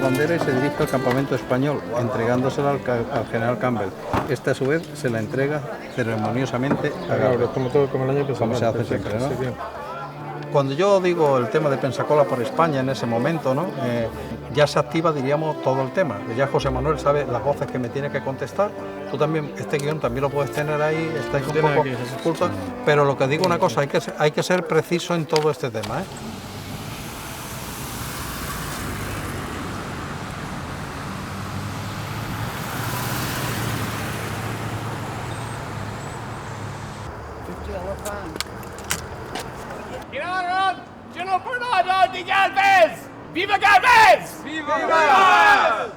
bandera y se dirige al campamento español, entregándosela al general Campbell. Este a su vez se la entrega ceremoniosamente a Galvez, como el año pasado, como se hace siempre, ¿no? Cuando yo digo el tema de Pensacola por España en ese momento, ¿no? Ya se activa, diríamos, todo el tema. Ya José Manuel sabe las voces que me tiene que contestar. Tú también, este guión también lo puedes tener ahí, estáis un poco ocultos, pero lo que digo una cosa, hay que ser preciso en todo este tema, ¿eh? General Bernardo de Galvez! Viva Galvez! Viva Galvez!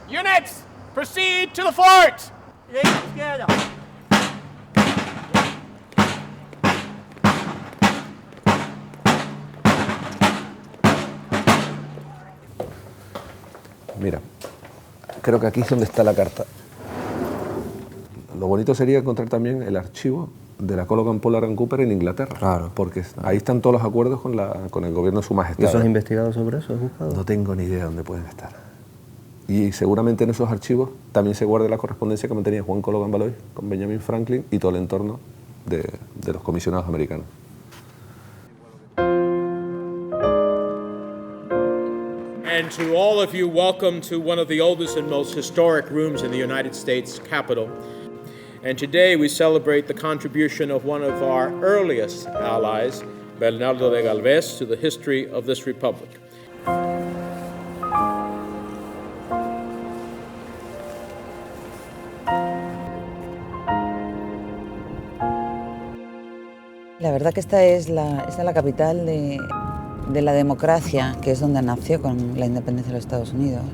Units, proceed to the fort! Mira, creo que aquí es donde está la carta. Lo bonito sería encontrar también el archivo de la Colocan Polar and Cooper en Inglaterra. Claro. Porque ahí están todos los acuerdos con el gobierno de Su Majestad. ¿Y eso has investigado sobre eso? ¿Has buscado? No tengo ni idea dónde pueden estar. Y seguramente en esos archivos también se guarda la correspondencia que mantenía Juan Colocan Baloy con Benjamin Franklin y todo el entorno de los comisionados americanos. And to all of you, welcome to one of the oldest and most historic rooms in the United States Capitol. And today we celebrate the contribution of one of our earliest allies, Bernardo de Galvez, to the history of this republic. La verdad que esta es la capital de la democracia, que es donde nació con la independencia de los Estados Unidos,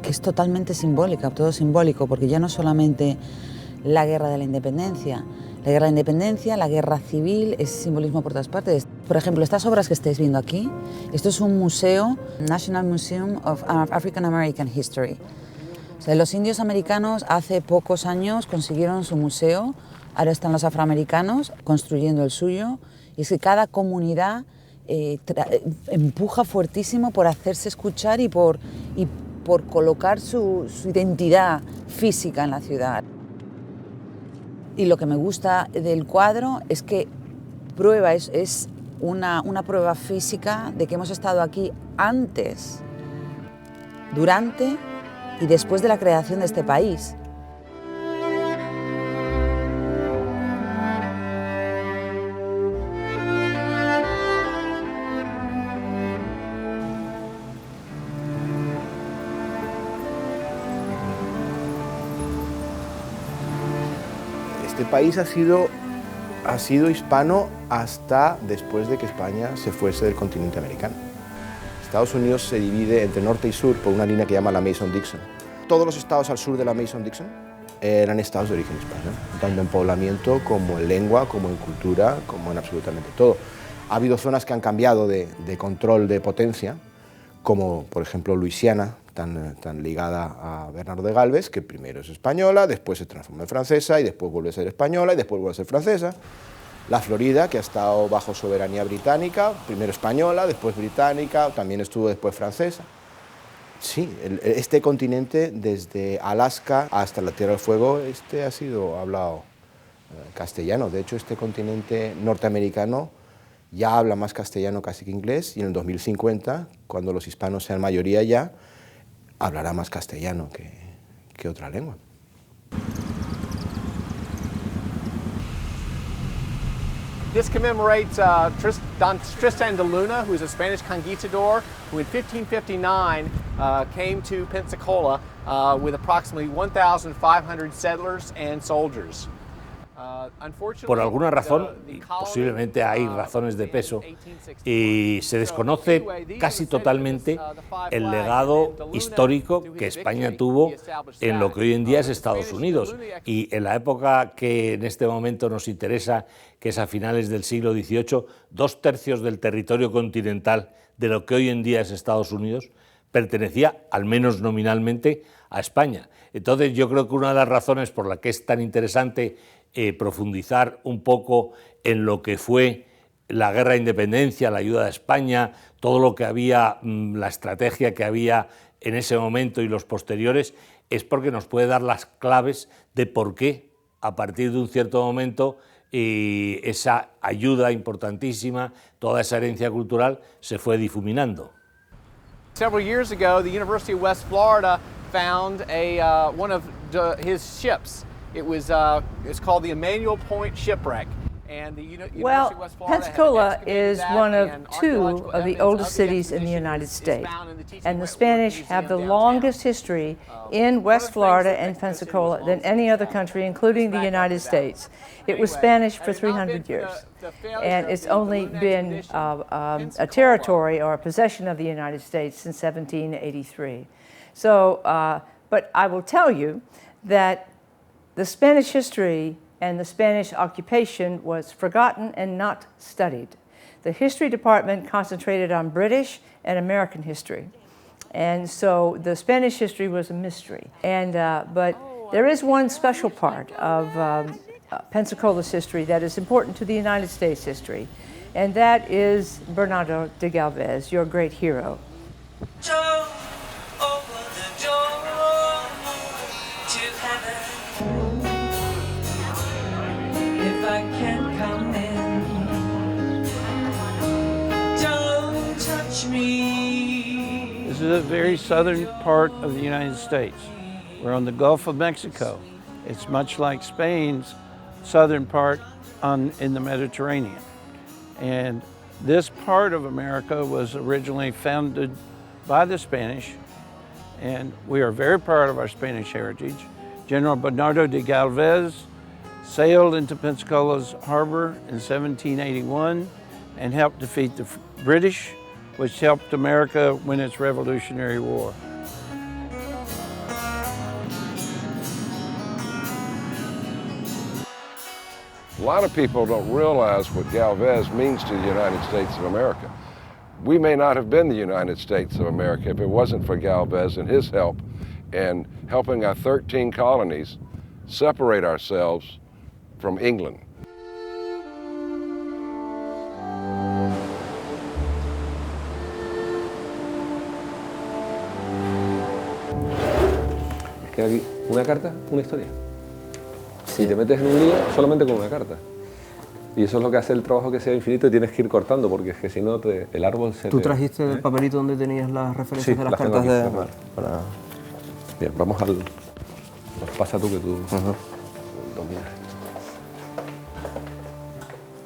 que es totalmente simbólica, todo simbólico, porque ya no solamente la guerra de la independencia, la guerra civil, es simbolismo por todas partes. Por ejemplo, estas obras que estáis viendo aquí, esto es un museo, National Museum of African American History. O sea, los indios americanos hace pocos años consiguieron su museo, ahora están los afroamericanos construyendo el suyo, y es que cada comunidad empuja fuertísimo por hacerse escuchar y por colocar su identidad física en la ciudad. Y lo que me gusta del cuadro es que es una prueba física de que hemos estado aquí antes, durante y después de la creación de este país. Este país ha sido hispano hasta después de que España se fuese del continente americano. Estados Unidos se divide entre norte y sur por una línea que llama la Mason-Dixon. Todos los estados al sur de la Mason-Dixon eran estados de origen hispano, tanto en poblamiento como en lengua, como en cultura, como en absolutamente todo. Ha habido zonas que han cambiado de control de potencia, como por ejemplo Luisiana, tan ligada a Bernardo de Galvez, que primero es española, después se transforma en francesa y después vuelve a ser española y después vuelve a ser francesa. La Florida, que ha estado bajo soberanía británica, primero española, después británica, también estuvo después francesa. Sí, este continente, desde Alaska hasta la Tierra del Fuego, ha sido hablado castellano. De hecho, este continente norteamericano ya habla más castellano casi que inglés, y en el 2050, cuando los hispanos sean mayoría ya, hablará más castellano que otra lengua. This commemorates Don Tristan de Luna, who is a Spanish conquistador who in 1559 came to Pensacola with approximately 1,500 settlers and soldiers. Por alguna razón, y posiblemente hay razones de peso, y se desconoce casi totalmente el legado histórico que España tuvo en lo que hoy en día es Estados Unidos. Y en la época que en este momento nos interesa, que es a finales del siglo XVIII, 2/3 del territorio continental de lo que hoy en día es Estados Unidos pertenecía, al menos nominalmente, a España. Entonces yo creo que una de las razones por la que es tan interesante profundizar un poco en lo que fue la guerra de independencia, la ayuda de España, todo lo que había, la estrategia que había en ese momento y los posteriores, es porque nos puede dar las claves de por qué, a partir de un cierto momento, y esa ayuda importantísima, toda esa herencia cultural, se fue difuminando. Several years ago, the University of West Florida found one of his ships. It's called the Emmanuel Point Shipwreck. Well, Pensacola is one of two of the oldest cities in the United States, and the Spanish have the longest history in West Florida and Pensacola than any other country, including the United States. It was Spanish for 300 years, and it's only been a territory or a possession of the United States since 1783. So, but I will tell you that the Spanish history and the Spanish occupation was forgotten and not studied. The history department concentrated on British and American history. And so the Spanish history was a mystery. And, but there is one special part of Pensacola's history that is important to the United States history, and that is Bernardo de Galvez, your great hero. Joe, open the door to heaven. If I can't come in, don't touch me. This is a very southern part of the United States. We're on the Gulf of Mexico. It's much like Spain's southern part in the Mediterranean. And this part of America was originally founded by the Spanish, and we are very proud of our Spanish heritage. General Bernardo de Galvez sailed into Pensacola's harbor in 1781 and helped defeat the British, which helped America win its Revolutionary War. A lot of people don't realize what Galvez means to the United States of America. We may not have been the United States of America if it wasn't for Galvez and his help in helping our 13 colonies separate ourselves from England. Es que aquí, una carta, una historia. Si te metes en un lío solamente con una carta. Y eso es lo que hace el trabajo que sea infinito y tienes que ir cortando, porque es que si no el árbol se ¿Tú trajiste el papelito donde tenías las referencias de las cartas de...? Vale, para... Bien, vamos al... Pasa tú que tú dominas.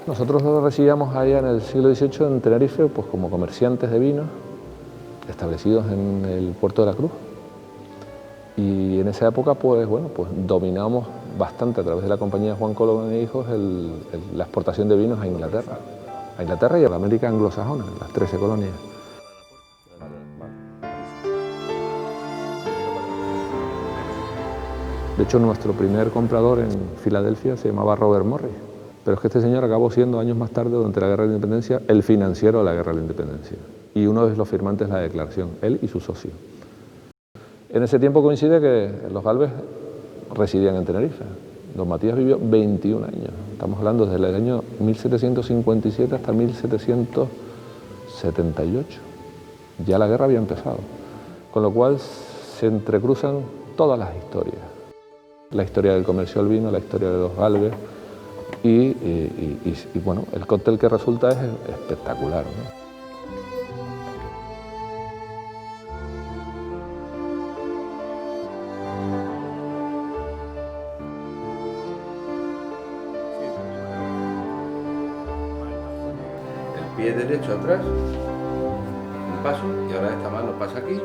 Nosotros residíamos allá en el siglo XVIII en Tenerife, pues como comerciantes de vinos, establecidos en el puerto de la Cruz. Y en esa época, pues bueno, pues dominamos bastante a través de la compañía Juan Colón e Hijos la exportación de vinos a Inglaterra y a la América anglosajona, las 13 colonias. De hecho, nuestro primer comprador en Filadelfia se llamaba Robert Morris, pero es que este señor acabó siendo años más tarde, durante la Guerra de la Independencia, el financiero de la Guerra de la Independencia. Y uno de los firmantes de la declaración, él y su socio. En ese tiempo coincide que los Galvez residían en Tenerife. Don Matías vivió 21 años. Estamos hablando desde el año 1757 hasta 1778. Ya la guerra había empezado. Con lo cual se entrecruzan todas las historias. La historia del comercio al vino, la historia de los Galvez y bueno, el cóctel que resulta es espectacular, ¿no? Pie derecho atrás, un paso, y ahora esta mano pasa aquí.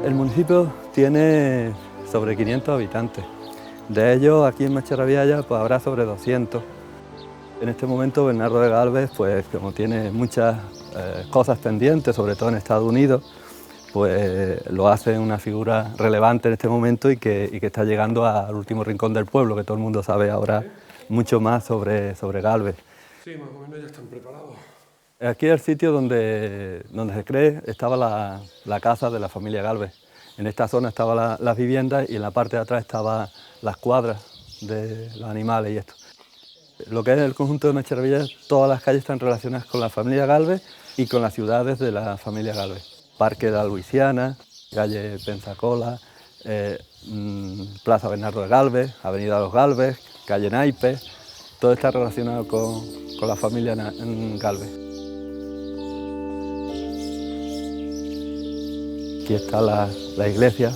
El municipio tiene sobre 500 habitantes. De ellos, aquí en Mascherrabiaya, pues habrá sobre 200. En este momento, Bernardo de Galvez, pues como tiene muchas cosas pendientes, sobre todo en Estados Unidos, pues lo hace una figura relevante en este momento y que está llegando al último rincón del pueblo, que todo el mundo sabe ahora mucho más sobre Galvez. Sí, más o menos ya están preparados. Aquí es el sitio donde se cree estaba la casa de la familia Galvez. En esta zona estaban las viviendas y en la parte de atrás estaban las cuadras de los animales y esto. Lo que es el conjunto de Mascherrabiaya, todas las calles están relacionadas con la familia Galvez y con las ciudades de la familia Galvez. Parque de la Luisiana, calle Pensacola, Plaza Bernardo de Galvez, Avenida Los Galvez, calle Naipes, todo está relacionado con la familia Galvez. Aquí está la iglesia,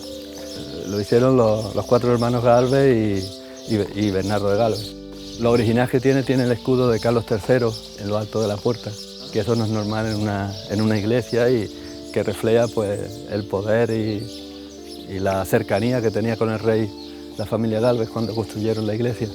lo hicieron los 4 hermanos Galvez y Bernardo de Galvez. Lo original que tiene el escudo de Carlos III en lo alto de la puerta, que eso no es normal en una iglesia y que refleja pues, el poder y la cercanía que tenía con el rey la familia Galvez cuando construyeron la iglesia.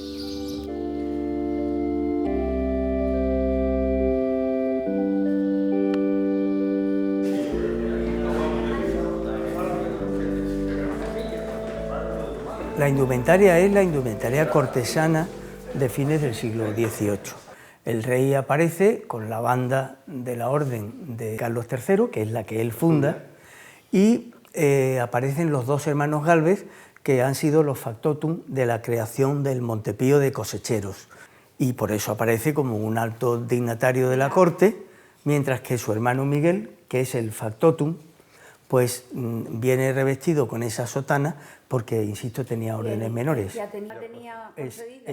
La indumentaria es la indumentaria cortesana de fines del siglo XVIII. El rey aparece con la banda de la Orden de Carlos III, que es la que él funda, y aparecen los 2 hermanos Galvez, que han sido los factotum de la creación del Montepío de Cosecheros, y por eso aparece como un alto dignatario de la corte, mientras que su hermano Miguel, que es el factotum, pues viene revestido con esa sotana porque, insisto, tenía órdenes menores.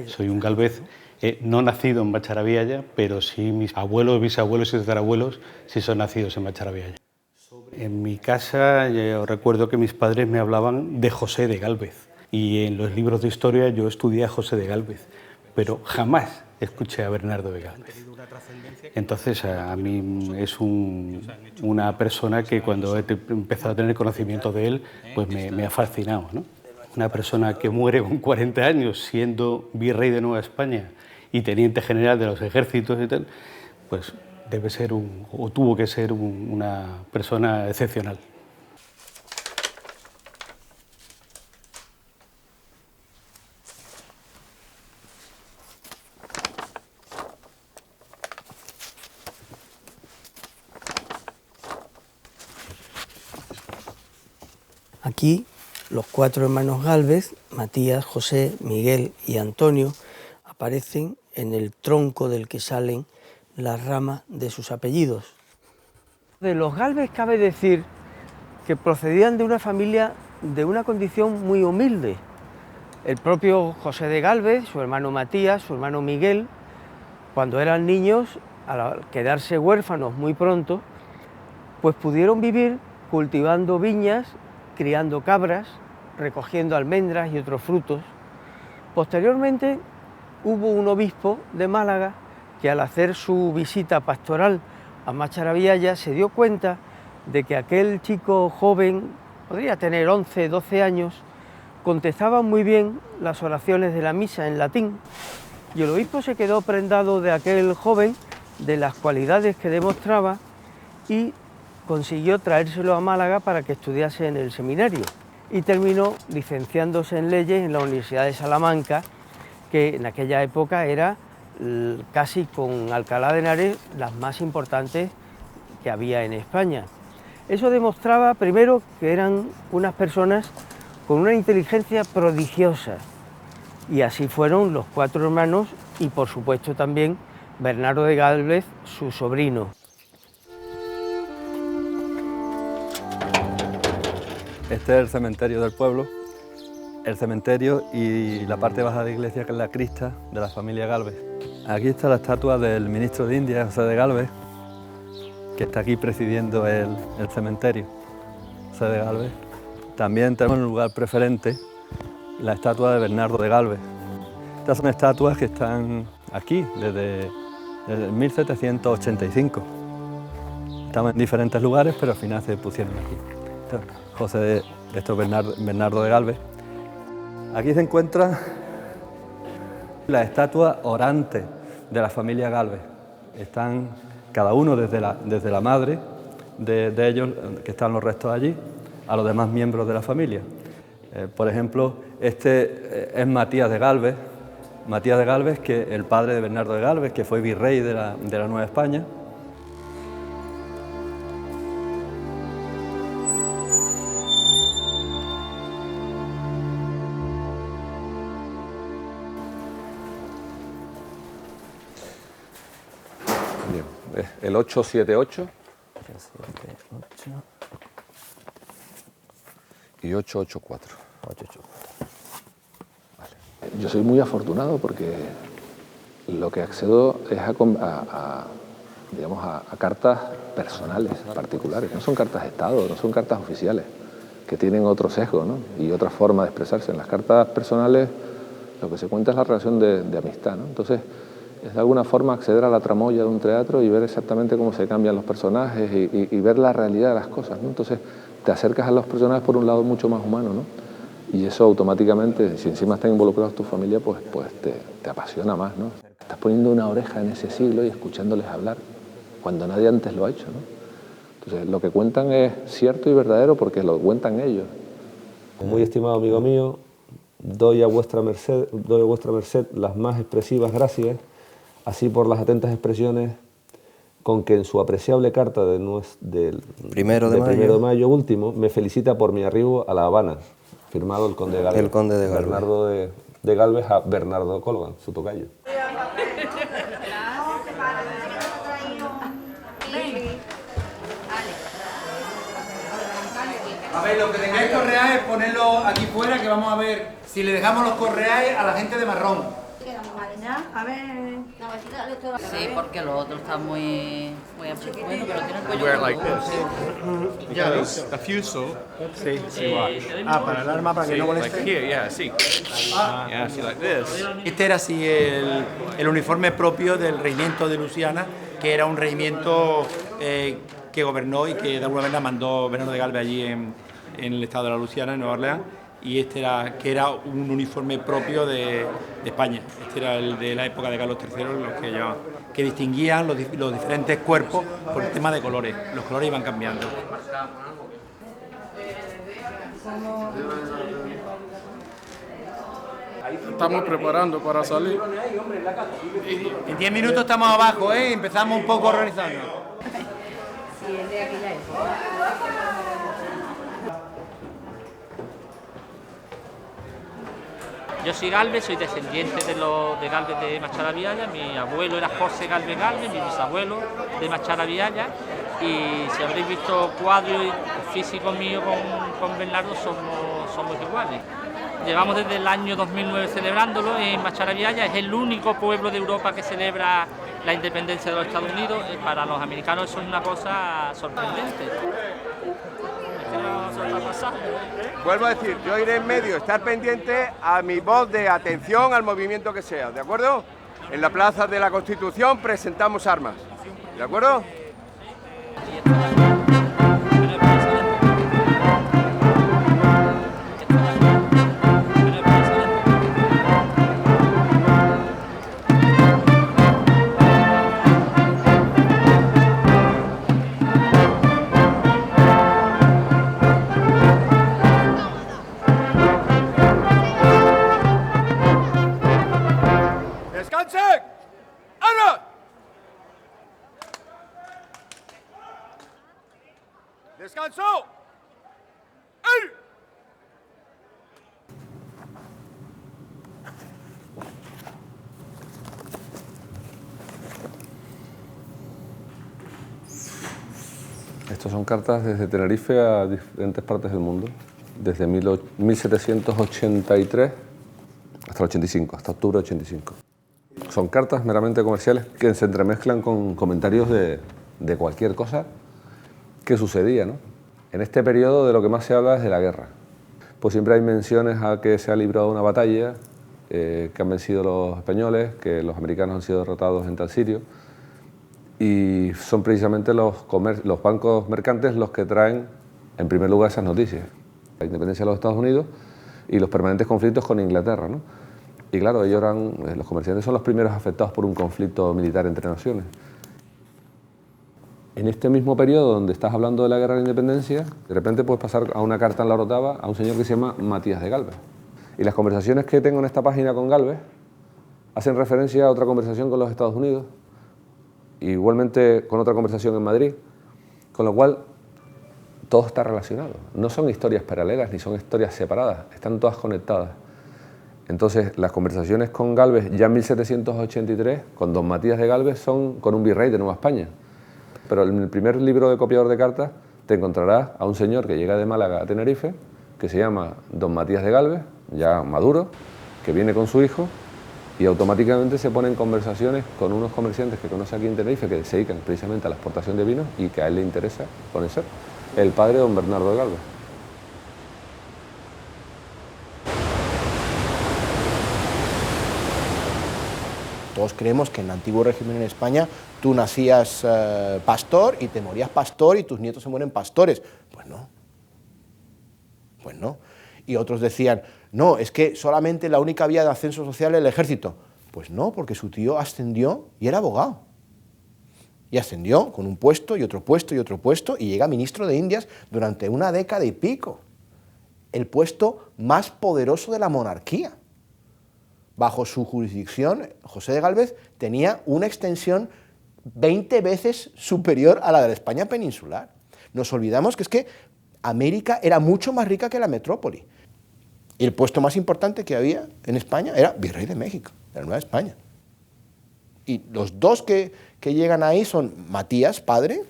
Soy un Galvez, no nacido en Bacharavialla, pero sí mis abuelos, bisabuelos y tatarabuelos sí son nacidos en Bacharavialla. En mi casa yo recuerdo que mis padres me hablaban de José de Galvez y en los libros de historia yo estudié a José de Galvez, pero jamás escuché a Bernardo de Galvez. Entonces a mí es una persona que cuando he empezado a tener conocimiento de él, pues me ha fascinado, ¿no? Una persona que muere con 40 años siendo virrey de Nueva España y teniente general de los ejércitos y tal, pues debe ser o tuvo que ser una persona excepcional. Aquí los 4 hermanos Galvez, Matías, José, Miguel y Antonio, aparecen en el tronco del que salen las ramas de sus apellidos. De los Galvez cabe decir que procedían de una familia de una condición muy humilde. El propio José de Galvez, su hermano Matías, su hermano Miguel, cuando eran niños, al quedarse huérfanos muy pronto, pues pudieron vivir cultivando viñas, criando cabras, recogiendo almendras y otros frutos. Posteriormente hubo un obispo de Málaga que al hacer su visita pastoral a Macharavialla se dio cuenta de que aquel chico joven, podría tener 11, 12 años, contestaba muy bien las oraciones de la misa en latín, y el obispo se quedó prendado de aquel joven, de las cualidades que demostraba, y consiguió traérselo a Málaga para que estudiase en el seminario y terminó licenciándose en leyes en la Universidad de Salamanca, que en aquella época era casi con Alcalá de Henares las más importantes que había en España. Eso demostraba primero que eran unas personas con una inteligencia prodigiosa, y así fueron los 4 hermanos y por supuesto también Bernardo de Galvez, su sobrino. Este es el cementerio del pueblo, el cementerio y la parte baja de la iglesia, que es la crista de la familia Galvez. Aquí está la estatua del ministro de Indias, José de Galvez, que está aquí presidiendo el cementerio, José de Galvez. También tenemos en un lugar preferente la estatua de Bernardo de Galvez. Estas son estatuas que están aquí desde 1785. Estaban en diferentes lugares, pero al final se pusieron aquí. Bernardo de Galvez. Aquí se encuentra la estatua orante de la familia Galvez. Están cada uno desde la madre de ellos, que están los restos allí, a los demás miembros de la familia. Por ejemplo, este es Matías de Galvez. Matías de Galvez, que el padre de Bernardo de Galvez, que fue virrey de la Nueva España. El 878. y 884. 884. Vale. Yo soy muy afortunado porque lo que accedo es digamos, a cartas personales, particulares. No son cartas de Estado, no son cartas oficiales, que tienen otro sesgo, ¿no? Y otra forma de expresarse. En las cartas personales lo que se cuenta es la relación de amistad, ¿no? Entonces, es de alguna forma acceder a la tramoya de un teatro y ver exactamente cómo se cambian los personajes y ver la realidad de las cosas, ¿no? Entonces, te acercas a los personajes por un lado mucho más humano, ¿no? Y eso automáticamente, si encima están involucrados tu familia, pues te apasiona más, ¿no? Estás poniendo una oreja en ese siglo y escuchándoles hablar, cuando nadie antes lo ha hecho, ¿no? Entonces, lo que cuentan es cierto y verdadero porque lo cuentan ellos. Muy estimado amigo mío, doy a vuestra merced las más expresivas gracias, así por las atentas expresiones con que en su apreciable carta del primero de mayo último me felicita por mi arribo a La Habana, firmado el conde de Galvez. El conde de Galvez. Bernardo de Galvez a Bernardo Colgan, su tocayo. A ver, lo que tengáis correaes, ponedlo aquí fuera, que vamos a ver si le dejamos los correaes a la gente de marrón. A ver. Sí, porque los otros están muy bueno, pero tienen el cuello corto. Ya ves, diffuso. Sí, para el arma, para que no moleste. Like here, yeah, see. Yeah, see, like this. Este era así el uniforme propio del regimiento de Luisiana, que era un regimiento que gobernó y que de alguna manera mandó Bernardo de Galvez allí en el estado de la Luisiana, en Nueva Orleans. Y este era un uniforme propio de España. Este era el de la época de Carlos III, los que distinguían los diferentes cuerpos por el tema de colores. Los colores iban cambiando. Estamos preparando para salir. En 10 minutos estamos abajo, ¿eh? Empezamos un poco a organizarnos. Sí, es de aquella época. Yo soy Galvez, soy descendiente de Galvez de Machada Vialla. Mi abuelo era José Galvez Galvez, mi bisabuelo de Machada Vialla. Y si habréis visto cuadros físicos míos con Bernardo, somos iguales. Llevamos desde el año 2009 celebrándolo en Machada Vialla. Es el único pueblo de Europa que celebra la independencia de los Estados Unidos. Para los americanos eso es una cosa sorprendente. Vuelvo a decir, yo iré en medio, estar pendiente a mi voz de atención al movimiento que sea, ¿de acuerdo? En la Plaza de la Constitución presentamos armas, ¿de acuerdo? ¡Descanso! ¡Ey! Estos son cartas desde Tenerife a diferentes partes del mundo, desde 1783 hasta el 85, hasta octubre de 85. Son cartas meramente comerciales que se entremezclan con comentarios de cualquier cosa que sucedía, ¿no? En este periodo de lo que más se habla es de la guerra. Pues siempre hay menciones a que se ha librado una batalla, que han vencido los españoles, que los americanos han sido derrotados en tal sitio, y son precisamente los bancos mercantes los que traen en primer lugar esas noticias. La independencia de los Estados Unidos y los permanentes conflictos con Inglaterra, ¿no? Y claro, los comerciantes son los primeros afectados por un conflicto militar entre naciones. En este mismo periodo donde estás hablando de la guerra de la independencia, de repente puedes pasar a una carta en la Orotava a un señor que se llama Matías de Galvez. Y las conversaciones que tengo en esta página con Galvez hacen referencia a otra conversación con los Estados Unidos, igualmente con otra conversación en Madrid, con lo cual todo está relacionado. No son historias paralelas ni son historias separadas, están todas conectadas. Entonces, las conversaciones con Galvez ya en 1783, con don Matías de Galvez, son con un virrey de Nueva España. Pero en el primer libro de copiador de cartas te encontrarás a un señor que llega de Málaga a Tenerife que se llama don Matías de Galvez, ya maduro, que viene con su hijo y automáticamente se pone en conversaciones con unos comerciantes que conoce aquí en Tenerife que se dedican precisamente a la exportación de vinos y que a él le interesa conocer, el padre de don Bernardo de Galvez. Todos creemos que en el antiguo régimen en España tú nacías pastor y te morías pastor y tus nietos se mueren pastores. Pues no. Pues no. Y otros decían, no, es que solamente la única vía de ascenso social es el ejército. Pues no, porque su tío ascendió y era abogado. Y ascendió con un puesto y otro puesto y otro puesto y llega ministro de Indias durante una década y pico. El puesto más poderoso de la monarquía. Bajo su jurisdicción, José de Galvez tenía una extensión 20 veces superior a la de la España peninsular. Nos olvidamos que es que América era mucho más rica que la metrópoli. Y el puesto más importante que había en España era virrey de México, de la Nueva España. Y los dos que llegan ahí son Matías, padre,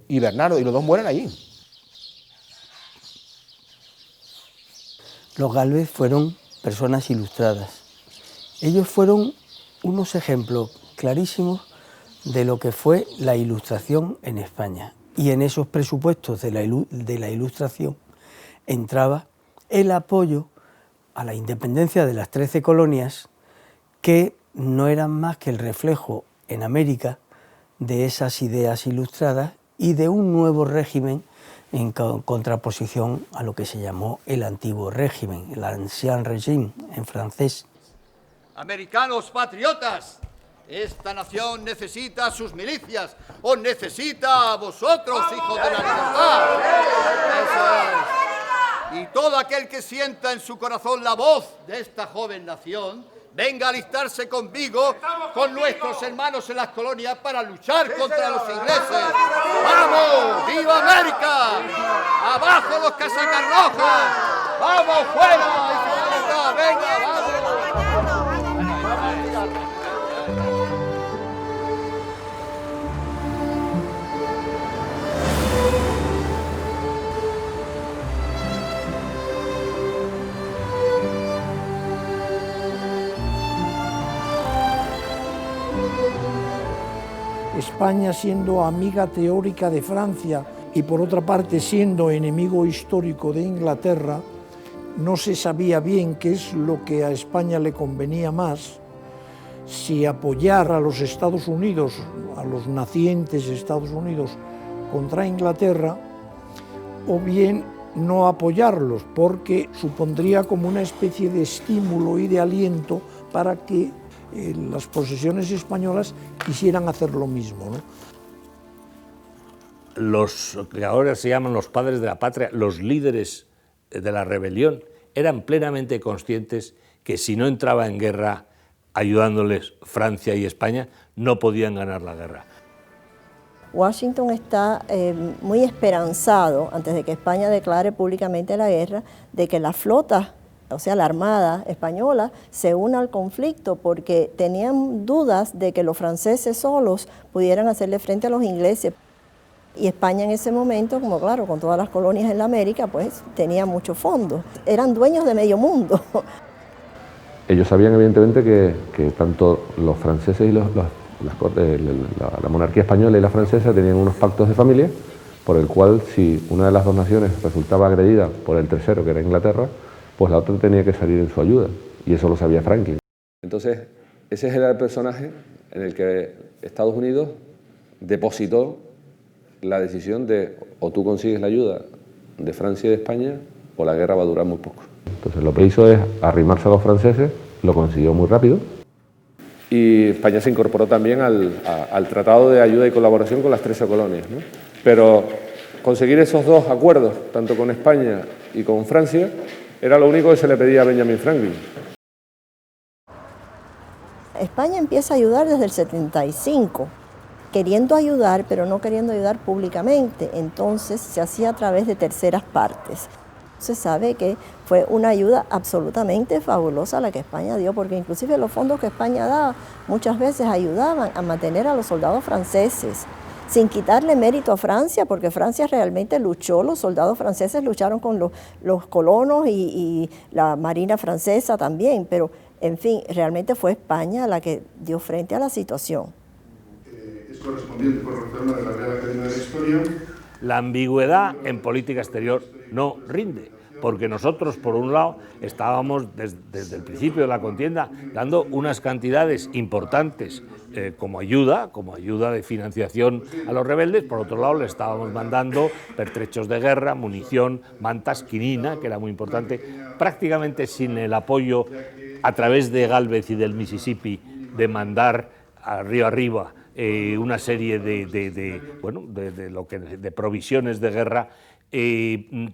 y Bernardo, y los dos mueren allí. Los Galvez fueron personas ilustradas. Ellos fueron unos ejemplos clarísimos de lo que fue la Ilustración en España. Y en esos presupuestos de la Ilustración entraba el apoyo a la independencia de las 13 colonias, que no eran más que el reflejo en América de esas ideas ilustradas y de un nuevo régimen en contraposición a lo que se llamó el antiguo régimen, el ancien régime en francés. Americanos patriotas, esta nación necesita a sus milicias, os necesita a vosotros, hijos de la libertad. Eso es. Y todo aquel que sienta en su corazón la voz de esta joven nación, venga a alistarse conmigo, con nuestros hermanos en las colonias, para luchar contra los ingleses. ¡Vamos! ¡Viva América! ¡Abajo los casacas rojas! ¡Vamos fuera! ¡Venga, vamos! España, siendo amiga teórica de Francia y por otra parte siendo enemigo histórico de Inglaterra, no se sabía bien qué es lo que a España le convenía más, si apoyar a los Estados Unidos, a los nacientes Estados Unidos contra Inglaterra, o bien no apoyarlos, porque supondría como una especie de estímulo y de aliento para que las posesiones españolas quisieran hacer lo mismo, ¿no? Los que ahora se llaman los padres de la patria, los líderes de la rebelión, eran plenamente conscientes que si no entraba en guerra ayudándoles Francia y España, no podían ganar la guerra. Washington está muy esperanzado, antes de que España declare públicamente la guerra, de que la flota, o sea, la Armada española, se una al conflicto, porque tenían dudas de que los franceses solos pudieran hacerle frente a los ingleses. Y España en ese momento, como claro, con todas las colonias en la América, pues tenía muchos fondos. Eran dueños de medio mundo. Ellos sabían evidentemente que tanto los franceses y la monarquía española y la francesa tenían unos pactos de familia, por el cual si una de las dos naciones resultaba agredida por el tercero, que era Inglaterra, pues la otra tenía que salir en su ayuda, y eso lo sabía Franklin. Entonces, ese era el personaje en el que Estados Unidos depositó la decisión de o tú consigues la ayuda de Francia y de España o la guerra va a durar muy poco. Entonces lo que hizo es arrimarse a los franceses, lo consiguió muy rápido, y España se incorporó también al Tratado de Ayuda y Colaboración con las 13 colonias, ¿no? Pero conseguir esos dos acuerdos, tanto con España y con Francia, era lo único que se le pedía a Benjamin Franklin. España empieza a ayudar desde el 75, queriendo ayudar, pero no queriendo ayudar públicamente. Entonces se hacía a través de terceras partes. Se sabe que fue una ayuda absolutamente fabulosa la que España dio, porque inclusive los fondos que España daba muchas veces ayudaban a mantener a los soldados franceses. sin quitarle mérito a Francia, porque Francia realmente luchó, los soldados franceses lucharon con los colonos y la marina francesa también, pero en fin, realmente fue España la que dio frente a la situación. Es correspondiente por reforma de la Real Academia de la Historia. La ambigüedad en política exterior no rinde, porque nosotros, por un lado, estábamos desde el principio de la contienda dando unas cantidades importantes como ayuda de financiación a los rebeldes. Por otro lado, le estábamos mandando pertrechos de guerra, munición, mantas, quinina, que era muy importante, prácticamente sin el apoyo a través de Gálvez y del Mississippi de mandar a río arriba una serie de provisiones de guerra.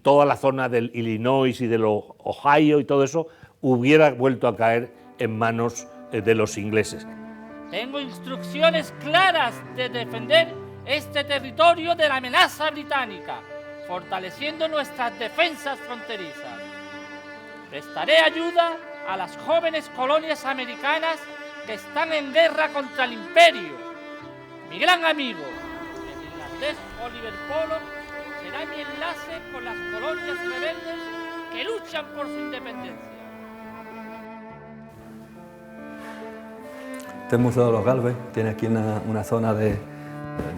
Toda la zona del Illinois y del Ohio y todo eso hubiera vuelto a caer en manos de los ingleses. Tengo instrucciones claras de defender este territorio de la amenaza británica, fortaleciendo nuestras defensas fronterizas. Prestaré ayuda a las jóvenes colonias americanas que están en guerra contra el imperio. Mi gran amigo, el irlandés Oliver Pollock, será mi enlace con las colonias rebeldes que luchan por su independencia. Este Museo de los Gálvez tiene aquí una zona de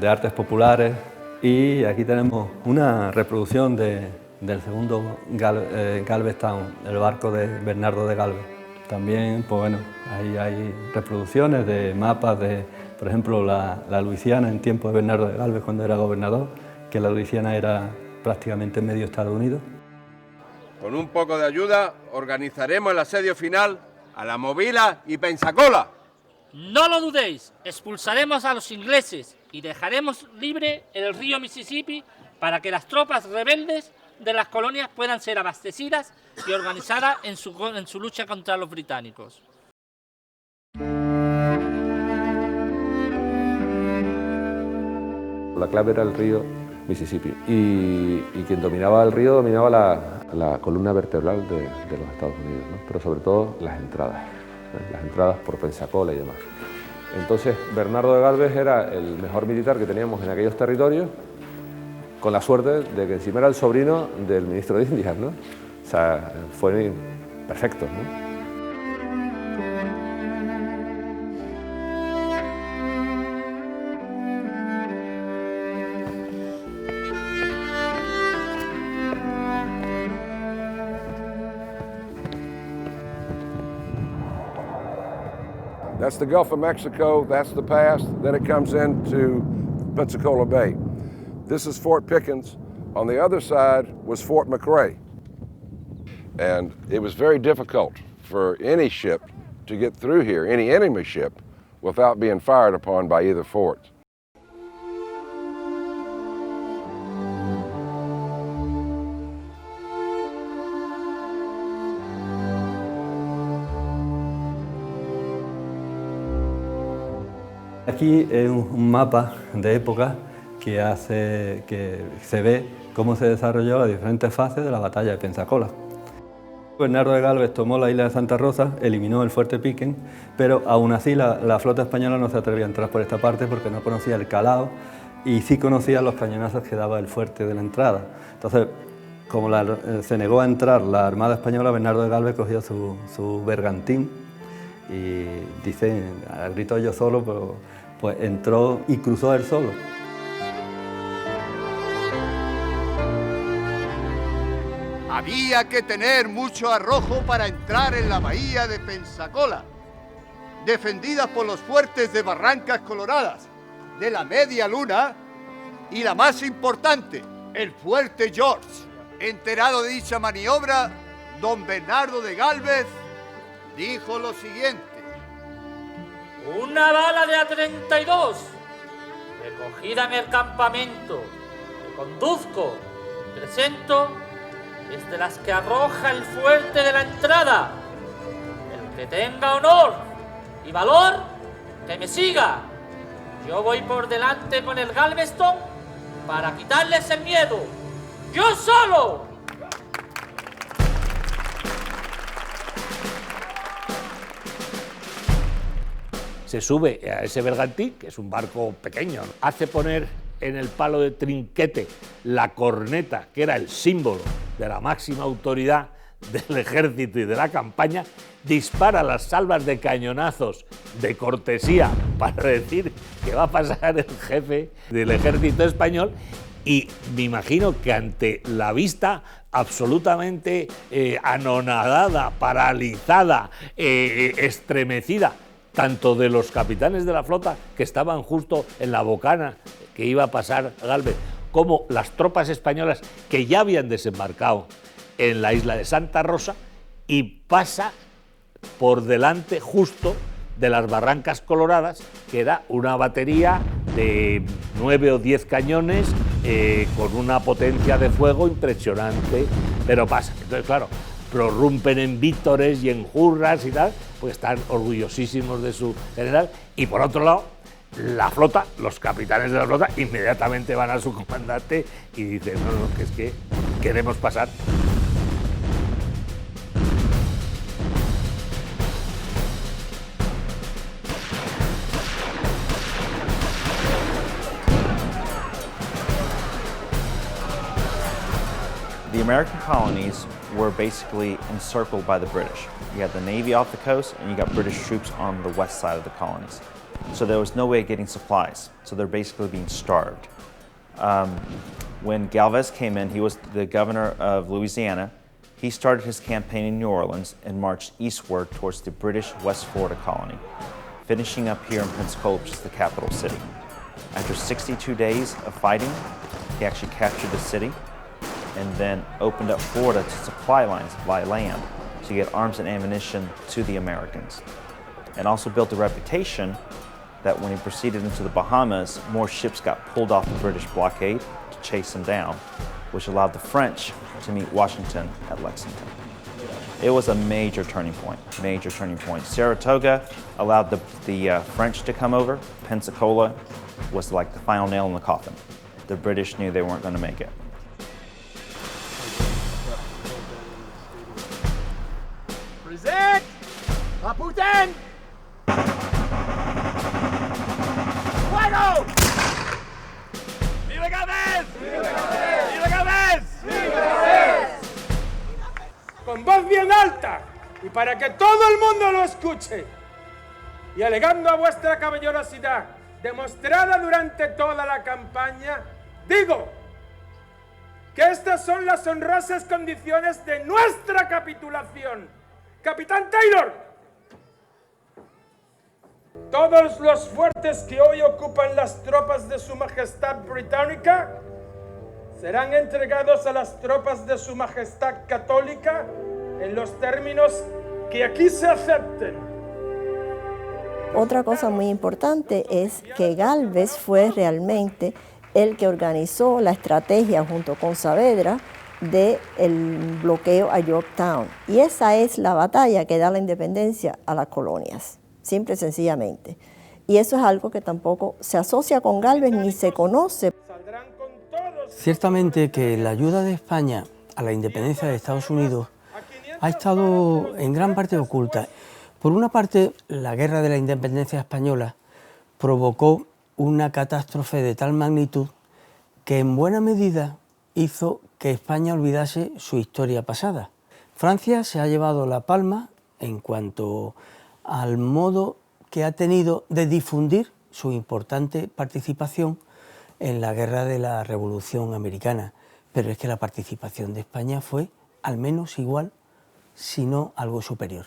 artes populares, y aquí tenemos una reproducción del segundo Galveston, el barco de Bernardo de Galvez. También, pues bueno, ahí hay reproducciones de mapas de, por ejemplo, la Luisiana en tiempo de Bernardo de Galvez cuando era gobernador, que la Luisiana era prácticamente medio Estados Unidos. Con un poco de ayuda organizaremos el asedio final a La Movila y Pensacola. No lo dudéis, expulsaremos a los ingleses y dejaremos libre el río Mississippi para que las tropas rebeldes de las colonias puedan ser abastecidas y organizadas en su lucha contra los británicos. La clave era el río Mississippi, y quien dominaba el río dominaba la columna vertebral de los Estados Unidos, ¿no? Pero sobre todo las entradas por Pensacola y demás. Entonces Bernardo de Galvez era el mejor militar que teníamos en aquellos territorios, con la suerte de que encima era el sobrino del ministro de Indias, ¿no? O sea, fue perfecto, ¿no? That's the Gulf of Mexico, that's the pass, then it comes into Pensacola Bay. This is Fort Pickens. On the other side was Fort McRae. And it was very difficult for any ship to get through here, any enemy ship, without being fired upon by either fort. Aquí es un mapa de época que se ve cómo se desarrolló las diferentes fases de la batalla de Pensacola. Bernardo de Galvez tomó la isla de Santa Rosa, eliminó el fuerte Pickens, pero aún así la flota española no se atrevía a entrar por esta parte porque no conocía el calado y sí conocía los cañonazos que daba el fuerte de la entrada. Entonces, como se negó a entrar la Armada Española, Bernardo de Galvez cogió su bergantín y dice, al grito yo solo, pero pues entró y cruzó él solo. Había que tener mucho arrojo para entrar en la bahía de Pensacola, defendida por los fuertes de Barrancas Coloradas, de la Media Luna y la más importante, el fuerte George. Enterado de dicha maniobra, don Bernardo de Galvez dijo lo siguiente: Una bala de A-32, recogida en el campamento, que conduzco, presento, es de las que arroja el fuerte de la entrada. El que tenga honor y valor, que me siga. Yo voy por delante con el Galveston para quitarles el miedo. ¡Yo solo! Se sube a ese bergantín, que es un barco pequeño, hace poner en el palo de trinquete la corneta, que era el símbolo de la máxima autoridad del ejército y de la campaña, dispara las salvas de cañonazos de cortesía para decir que va a pasar el jefe del ejército español, y me imagino que ante la vista absolutamente anonadada, paralizada, estremecida, tanto de los capitanes de la flota que estaban justo en la bocana que iba a pasar Gálvez, como las tropas españolas que ya habían desembarcado en la isla de Santa Rosa, y pasa por delante justo de las Barrancas Coloradas, que era una batería de 9 o 10 cañones con una potencia de fuego impresionante, pero pasa. Entonces, claro, prorrumpen en vítores y en jurras y tal, pues están orgullosísimos de su general, y por otro lado, la flota, los capitanes de la flota, inmediatamente van a su comandante y dicen, no, que es que queremos pasar. The American colonies were basically encircled by the British. You had the Navy off the coast, and you got British troops on the west side of the colonies. So there was no way of getting supplies. So they're basically being starved. When Galvez came in, he was the governor of Louisiana. He started his campaign in New Orleans and marched eastward towards the British West Florida colony, finishing up here in Pensacola, which is the capital city. After 62 days of fighting, he actually captured the city and then opened up Florida to supply lines by land to get arms and ammunition to the Americans. And also built a reputation that when he proceeded into the Bahamas, more ships got pulled off the British blockade to chase him down, which allowed the French to meet Washington at Lexington. It was a major turning point, major turning point. Saratoga allowed the French to come over. Pensacola was like the final nail in the coffin. The British knew they weren't going to make it. Present! Caputen! ¡Fuego! ¡Viva Galvez! ¡Viva Galvez! ¡Viva Galvez! Con voz bien alta y para que todo el mundo lo escuche, y alegando a vuestra caballerosidad demostrada durante toda la campaña, digo que estas son las honrosas condiciones de nuestra capitulación. Capitán Taylor, todos los fuertes que hoy ocupan las tropas de Su Majestad Británica serán entregados a las tropas de Su Majestad Católica en los términos que aquí se acepten. Otra cosa muy importante es que Galvez fue realmente el que organizó la estrategia junto con Saavedra del bloqueo a Yorktown. Y esa es la batalla que da la independencia a las colonias, simple y sencillamente. Y eso es algo que tampoco se asocia con Galvez ni se conoce. Ciertamente que la ayuda de España a la independencia de Estados Unidos ha estado en gran parte oculta. Por una parte, la Guerra de la Independencia Española provocó una catástrofe de tal magnitud que en buena medida hizo que España olvidase su historia pasada. Francia se ha llevado la palma en cuanto al modo que ha tenido de difundir su importante participación en la guerra de la Revolución Americana, pero es que la participación de España fue al menos igual, si no algo superior.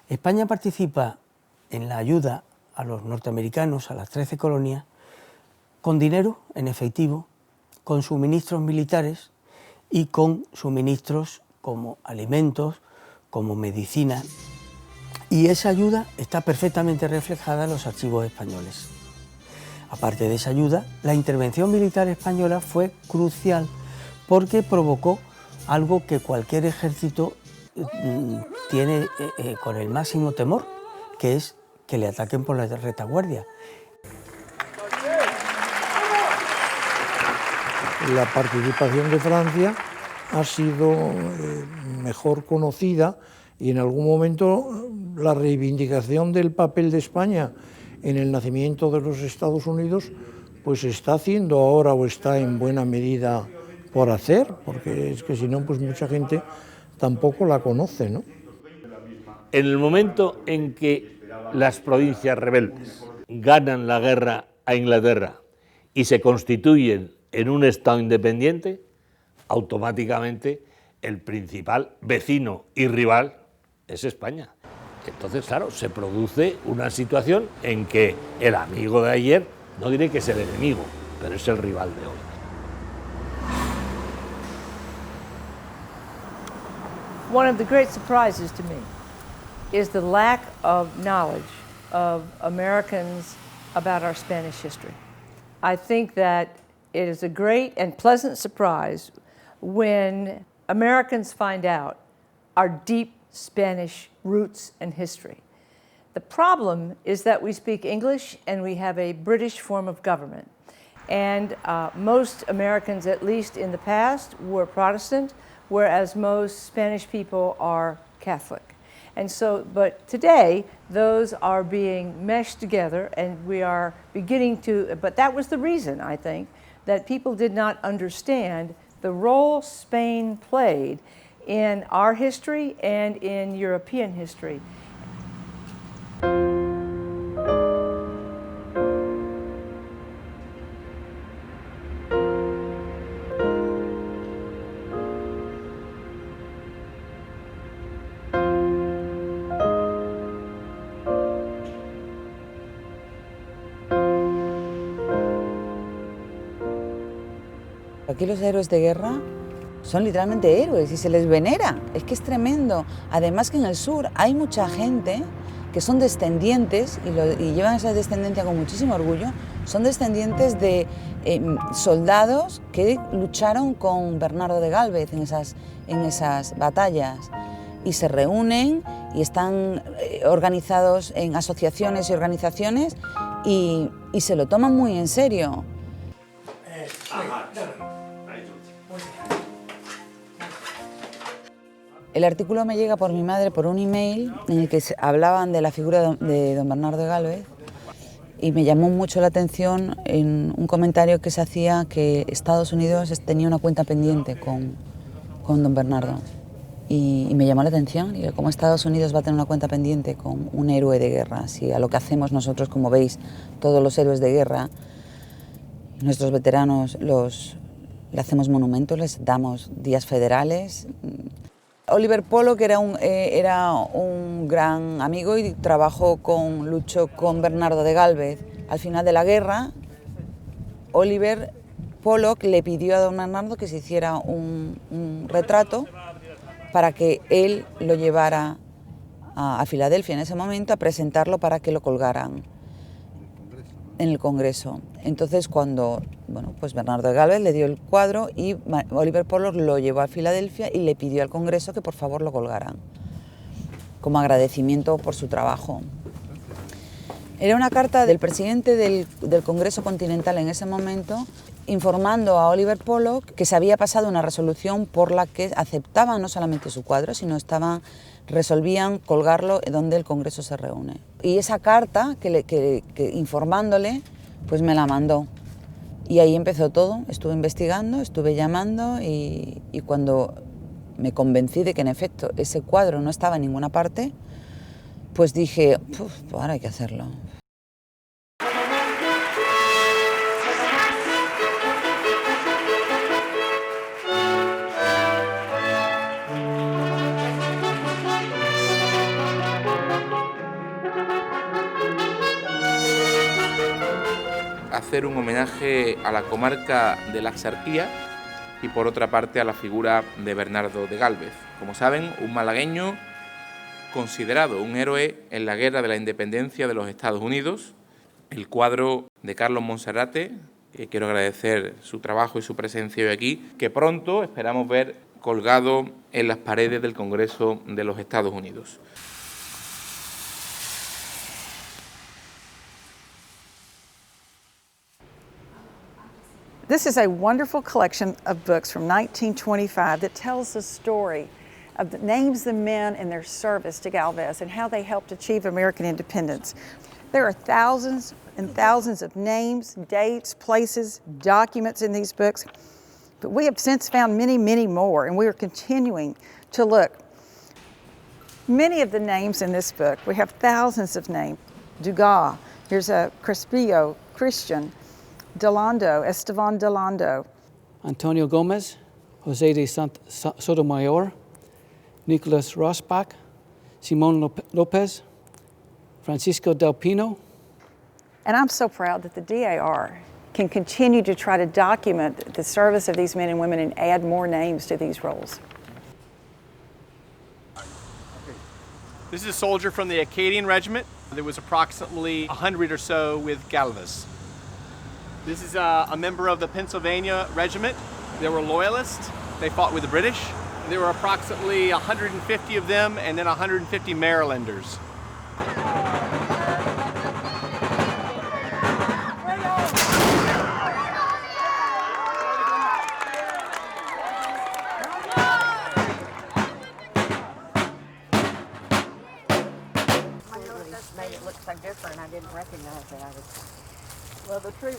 España participa en la ayuda a los norteamericanos, a las 13 colonias, con dinero en efectivo, con suministros militares y con suministros como alimentos, como medicina. Y esa ayuda está perfectamente reflejada en los archivos españoles. Aparte de esa ayuda, la intervención militar española fue crucial porque provocó algo que cualquier ejército tiene con el máximo temor, que es que le ataquen por la retaguardia. La participación de Francia ha sido mejor conocida y en algún momento la reivindicación del papel de España en el nacimiento de los Estados Unidos pues está haciendo ahora o está en buena medida por hacer, porque es que si no, pues mucha gente tampoco la conoce, ¿no? En el momento en que las provincias rebeldes ganan la guerra a Inglaterra y se constituyen en un Estado independiente, automáticamente el principal vecino y rival es España. Entonces, claro, se produce una situación en que el amigo de ayer, no diré que es el enemigo, pero es el rival de hoy. One of the great surprises to me is the lack of knowledge of Americans about our Spanish history. I think that it is a great and pleasant surprise when Americans find out our deep Spanish roots and history. The problem is that we speak English and we have a British form of government. And most Americans, at least in the past, were Protestant, whereas most Spanish people are Catholic. And so, but today, those are being meshed together and we are beginning to, but that was the reason, I think, that people did not understand the role Spain played in our history and in European history. Aquí los héroes de guerra son literalmente héroes y se les venera, es que es tremendo. Además que en el sur hay mucha gente que son descendientes y llevan esa descendencia con muchísimo orgullo, son descendientes de soldados que lucharon con Bernardo de Gálvez en esas batallas y se reúnen y están organizados en asociaciones y organizaciones y se lo toman muy en serio. El artículo me llega por mi madre por un email en el que hablaban de la figura de don Bernardo de Gálvez y me llamó mucho la atención en un comentario que se hacía que Estados Unidos tenía una cuenta pendiente con don Bernardo y me llamó la atención y cómo Estados Unidos va a tener una cuenta pendiente con un héroe de guerra, si a lo que hacemos nosotros, como veis, todos los héroes de guerra, nuestros veteranos le hacemos monumentos, les damos días federales. Oliver Pollock era un gran amigo y luchó con Bernardo de Gálvez. Al final de la guerra, Oliver Pollock le pidió a don Bernardo que se hiciera un retrato para que él lo llevara a Filadelfia en ese momento a presentarlo para que lo colgaran en el Congreso. Entonces cuando pues Bernardo de Gálvez le dio el cuadro y Oliver Pollock lo llevó a Filadelfia y le pidió al Congreso que por favor lo colgaran como agradecimiento por su trabajo. Era una carta del presidente del Congreso Continental en ese momento informando a Oliver Pollock que se había pasado una resolución por la que aceptaban no solamente su cuadro, sino resolvían colgarlo donde el Congreso se reúne. Y esa carta que informándole, pues me la mandó. Y ahí empezó todo, estuve investigando, estuve llamando y cuando me convencí de que en efecto ese cuadro no estaba en ninguna parte, pues dije, pues ahora hay que hacerlo. Hacer un homenaje a la comarca de la Axarquía y por otra parte a la figura de Bernardo de Gálvez. Como saben, un malagueño considerado un héroe en la guerra de la independencia de los Estados Unidos. El cuadro de Carlos Monserrate, quiero agradecer su trabajo y su presencia hoy aquí, que pronto esperamos ver colgado en las paredes del Congreso de los Estados Unidos. This is a wonderful collection of books from 1925 that tells the story of the names of the men and their service to Galvez and how they helped achieve American independence. There are thousands and thousands of names, dates, places, documents in these books. But we have since found many, many more, and we are continuing to look. Many of the names in this book, we have thousands of names. Dugas, here's a Crespillo, Christian, Delando, Esteban Delando. Antonio Gomez, Jose de Sotomayor, Nicolas Rosbach, Simon Lopez, Francisco del Pino. And I'm so proud that the DAR can continue to try to document the service of these men and women and add more names to these roles. This is a soldier from the Acadian Regiment. There was approximately 100 or so with Galvez. This is a member of the Pennsylvania Regiment. They were loyalists. They fought with the British. There were approximately 150 of them and then 150 Marylanders. Different. I didn't recognize that. Well, the tree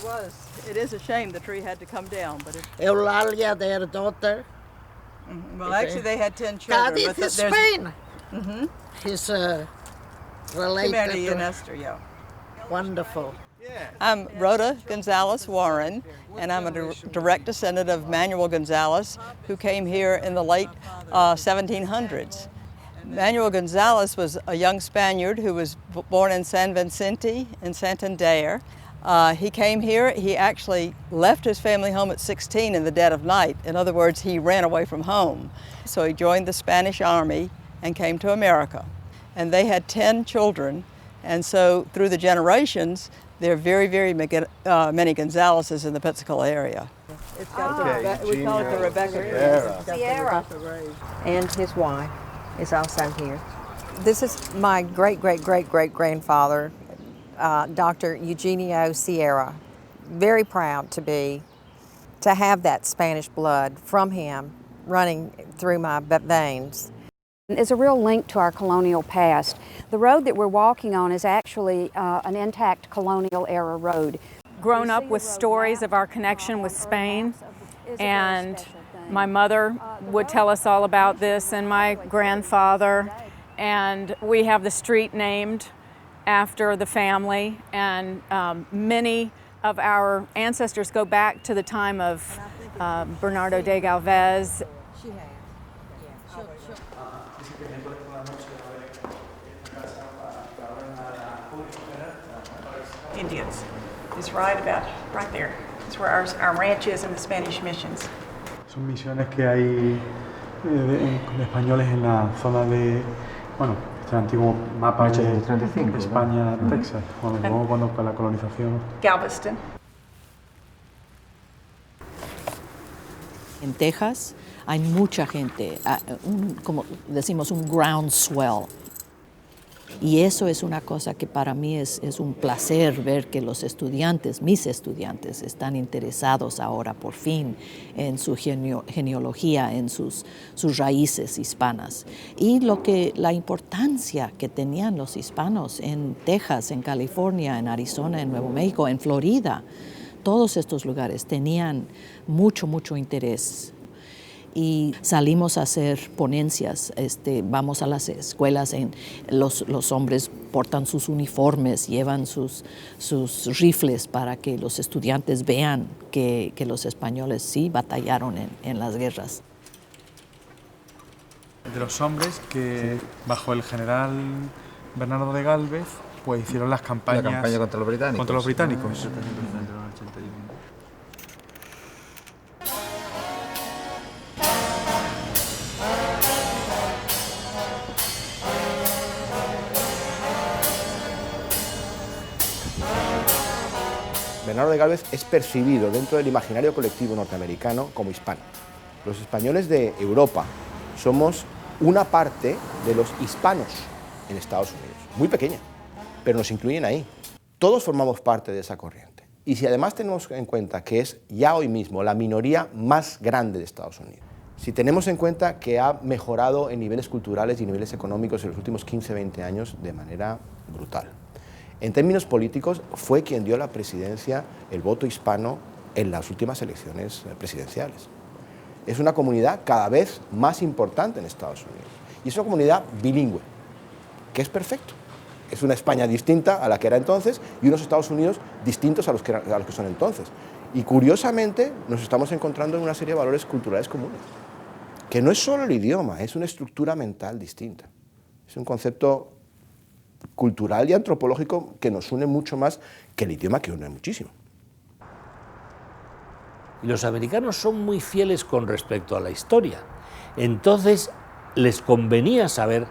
it is a shame the tree had to come down, but it... Eulalia, their daughter. Well, actually, they had 10 children. Cádiz is Spain. His related. Mary and Esther, yeah. Wonderful. I'm Rhoda Gonzalez Warren, and I'm a direct descendant of Manuel Gonzalez, who came here in the late 1700s. Manuel Gonzalez was a young Spaniard who was born in San Vicente in Santander. He came here, he actually left his family home at 16 in the dead of night. In other words, he ran away from home. So he joined the Spanish Army and came to America. And they had 10 children, and so through the generations, there are very, very many Gonzalezes in the Pensacola area. It's got we call it the Rebecca Sierra. And his wife is also here. This is my great-great-great-great-grandfather, Dr. Eugenio Sierra. Very proud to have that Spanish blood from him running through my veins. It's a real link to our colonial past. The road that we're walking on is actually an intact colonial era road. Grown up with stories of our connection with Spain, and my mother would tell us all about this, and my grandfather, and we have the street named after the family, and many of our ancestors go back to the time of Bernardo de Galvez. Indians is right there. It's where our ranch is in the Spanish missions. Son misiones que hay de españoles en la zona de, bueno, este antiguo mapa de España, Texas, cuando con la colonización. Galveston. En Texas hay mucha gente, como decimos, un groundswell. Y eso es una cosa que para mí es un placer ver que los estudiantes, mis estudiantes, están interesados ahora por fin en su genealogía, en sus raíces hispanas. Y la importancia que tenían los hispanos en Texas, en California, en Arizona, en Nuevo México, en Florida, todos estos lugares tenían mucho interés. Y salimos a hacer ponencias, vamos a las escuelas, los hombres portan sus uniformes, llevan sus rifles para que los estudiantes vean que los españoles sí batallaron en las guerras. De los hombres que bajo el general Bernardo de Galvez pues hicieron las campañas... La campaña contra los británicos. Contra los británicos. Bernardo de Galvez es percibido dentro del imaginario colectivo norteamericano como hispano. Los españoles de Europa somos una parte de los hispanos en Estados Unidos, muy pequeña, pero nos incluyen ahí. Todos formamos parte de esa corriente. Y si además tenemos en cuenta que es ya hoy mismo la minoría más grande de Estados Unidos, si tenemos en cuenta que ha mejorado en niveles culturales y niveles económicos en los últimos 15-20 años de manera brutal, En términos políticos, fue quien dio a la presidencia el voto hispano en las últimas elecciones presidenciales. Es una comunidad cada vez más importante en Estados Unidos. Y es una comunidad bilingüe, que es perfecto. Es una España distinta a la que era entonces y unos Estados Unidos distintos a los que son entonces. Y curiosamente nos estamos encontrando en una serie de valores culturales comunes, que no es solo el idioma, es una estructura mental distinta. Es un concepto cultural y antropológico que nos une mucho más que el idioma, que une muchísimo. Y los americanos son muy fieles con respecto a la historia. Entonces les convenía saber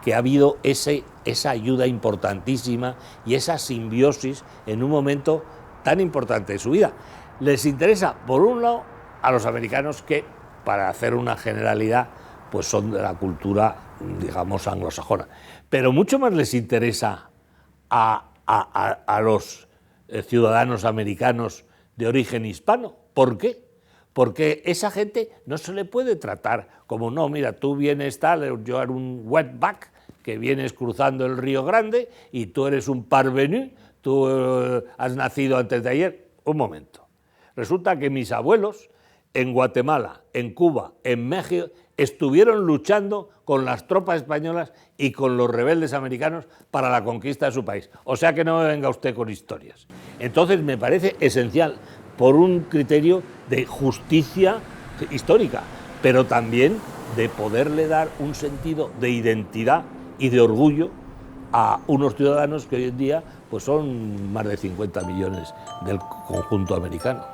que ha habido esa ayuda importantísima y esa simbiosis en un momento tan importante de su vida. Les interesa, por un lado, a los americanos que, para hacer una generalidad, pues son de la cultura, digamos, anglosajona. Pero mucho más les interesa a los ciudadanos americanos de origen hispano. ¿Por qué? Porque esa gente no se le puede tratar como, no, mira, tú vienes tal, yo era un wetback, que vienes cruzando el Río Grande y tú eres un parvenu, tú has nacido antes de ayer. Un momento. Resulta que mis abuelos en Guatemala, en Cuba, en México, estuvieron luchando con las tropas españolas y con los rebeldes americanos para la conquista de su país. O sea que no me venga usted con historias. Entonces me parece esencial, por un criterio de justicia histórica, pero también de poderle dar un sentido de identidad y de orgullo a unos ciudadanos que hoy en día pues son más de 50 millones del conjunto americano.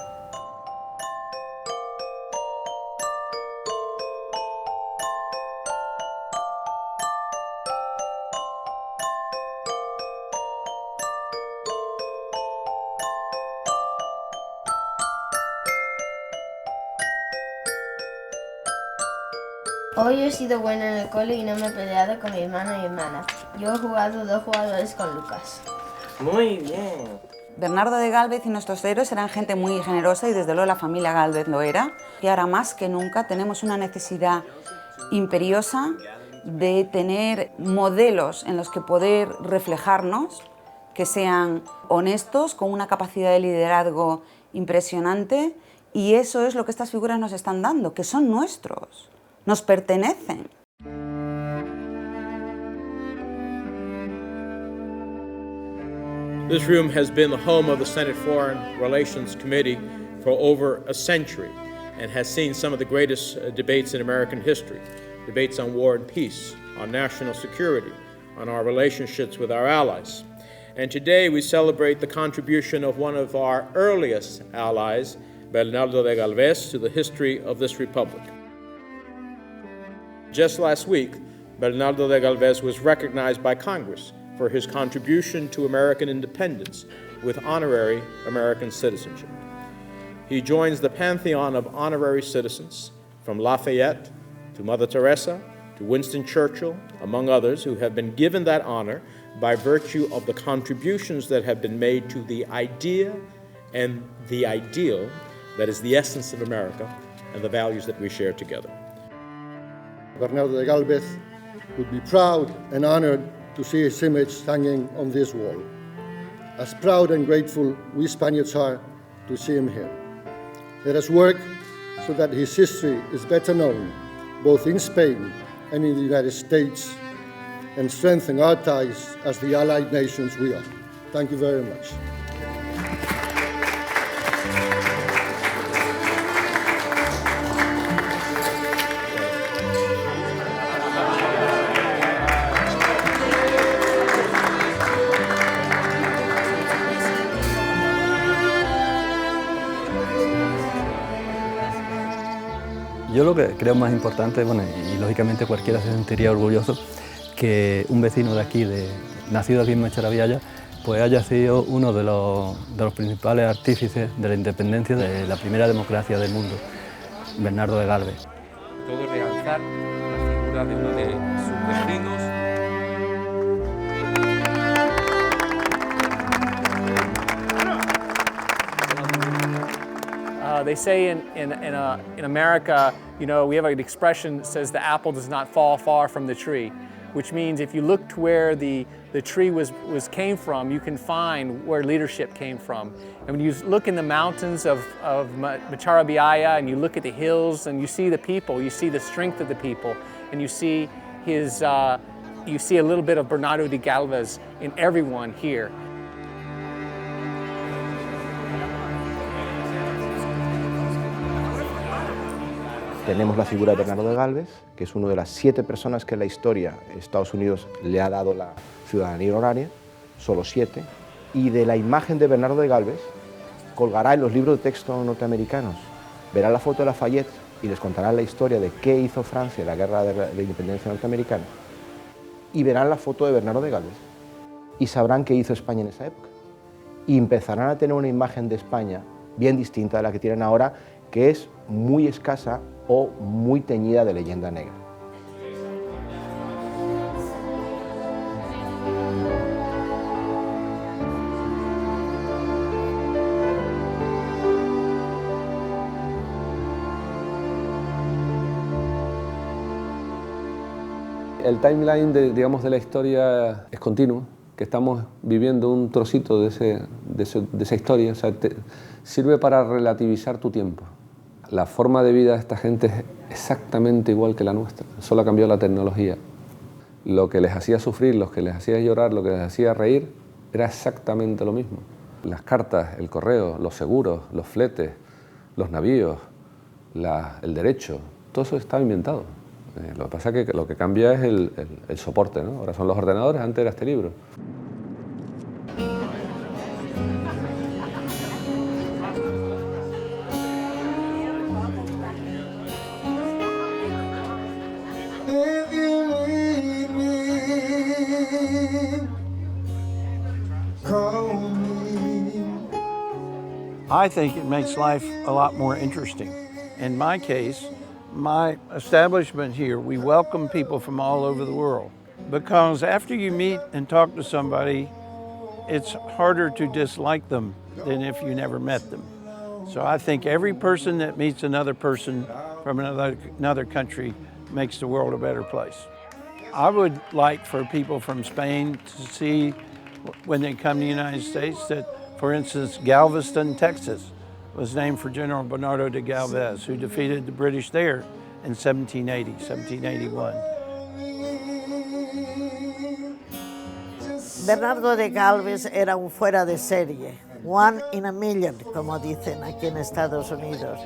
Hoy he sido buena en el cole y no me he peleado con mi hermano y hermana. Yo he jugado 2 jugadores con Lucas. Muy bien. Bernardo de Gálvez y nuestros héroes eran gente muy generosa y desde luego la familia Gálvez lo era. Y ahora más que nunca tenemos una necesidad imperiosa de tener modelos en los que poder reflejarnos, que sean honestos, con una capacidad de liderazgo impresionante, y eso es lo que estas figuras nos están dando, que son nuestros. Nos pertenecen. This room has been the home of the Senate Foreign Relations Committee for over a century and has seen some of the greatest debates in American history. Debates on war and peace, on national security, on our relationships with our allies. And today we celebrate the contribution of one of our earliest allies, Bernardo de Galvez, to the history of this republic. Just last week, Bernardo de Galvez was recognized by Congress for his contribution to American independence with honorary American citizenship. He joins the pantheon of honorary citizens, from Lafayette to Mother Teresa to Winston Churchill, among others, who have been given that honor by virtue of the contributions that have been made to the idea and the ideal that is the essence of America and the values that we share together. Bernardo de Galvez would be proud and honored to see his image hanging on this wall. As proud and grateful we Spaniards are to see him here. Let us work so that his history is better known, both in Spain and in the United States, and strengthen our ties as the allied nations we are. Thank you very much. Yo lo que creo más importante, bueno, y lógicamente cualquiera se sentiría orgulloso, que un vecino de aquí, nacido aquí en Mechoravialla, pues haya sido uno de los principales artífices de la independencia de la primera democracia del mundo, Bernardo de Galvez. Todo realzar la figura de uno de sus vecinos. They say in America, you know, we have an expression that says the apple does not fall far from the tree. which means if you look to where the tree came from, you can find where leadership came from. And when you look in the mountains of Macharabiaya and you look at the hills and you see the people, you see the strength of the people, and you see you see a little bit of Bernardo de Galvez in everyone here. Tenemos la figura de Bernardo de Galvez, que es una de las 7 personas que en la historia Estados Unidos le ha dado la ciudadanía honoraria, solo 7, y de la imagen de Bernardo de Galvez colgará en los libros de texto norteamericanos. Verá la foto de Lafayette y les contará la historia de qué hizo Francia en la guerra de la independencia norteamericana, y verán la foto de Bernardo de Galvez y sabrán qué hizo España en esa época. Y empezarán a tener una imagen de España bien distinta de la que tienen ahora, que es muy escasa o muy teñida de leyenda negra. El timeline de la historia es continuo, que estamos viviendo un trocito de esa historia, o sea, sirve para relativizar tu tiempo. La forma de vida de esta gente es exactamente igual que la nuestra, solo ha cambiado la tecnología. Lo que les hacía sufrir, lo que les hacía llorar, lo que les hacía reír, era exactamente lo mismo. Las cartas, el correo, los seguros, los fletes, los navíos, el derecho, todo eso estaba inventado. Lo que pasa es que lo que cambia es el soporte, ¿no? Ahora son los ordenadores, antes era este libro. I think it makes life a lot more interesting. In my case, my establishment here, we welcome people from all over the world, because after you meet and talk to somebody, it's harder to dislike them than if you never met them. So I think every person that meets another person from another country makes the world a better place. I would like for people from Spain to see, when they come to the United States, that, for instance, Galveston, Texas, was named for General Bernardo de Galvez, who defeated the British there in 1781. Bernardo de Galvez era un fuera de serie, one in a million, como dicen aquí en Estados Unidos.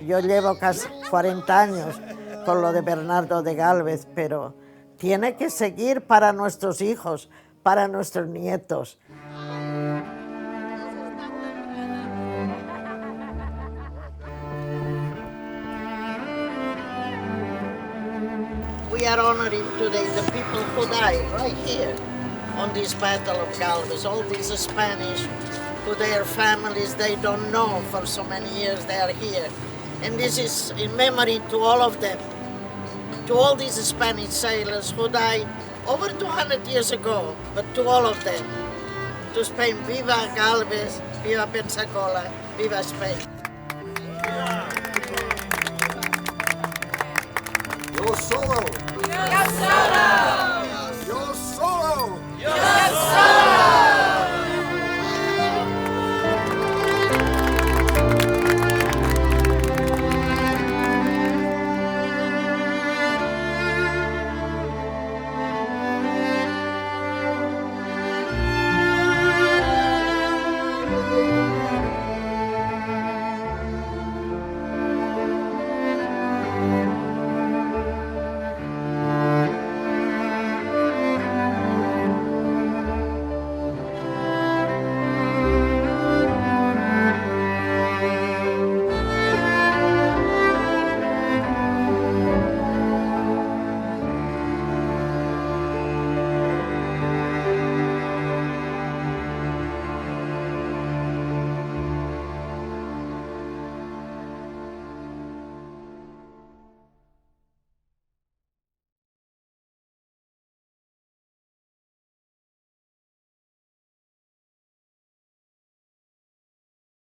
Yo llevo casi 40 años con lo de Bernardo de Galvez, pero tiene que seguir para nuestros hijos, para nuestros nietos. We are honoring today the people who died right here on this Battle of Galvez. All these Spanish, who their families, they don't know for so many years they are here. And this is in memory to all of them, to all these Spanish sailors who died over 200 years ago, but to all of them, to Spain, viva Galvez, viva Pensacola, viva Spain. Yo solo. Yo solo.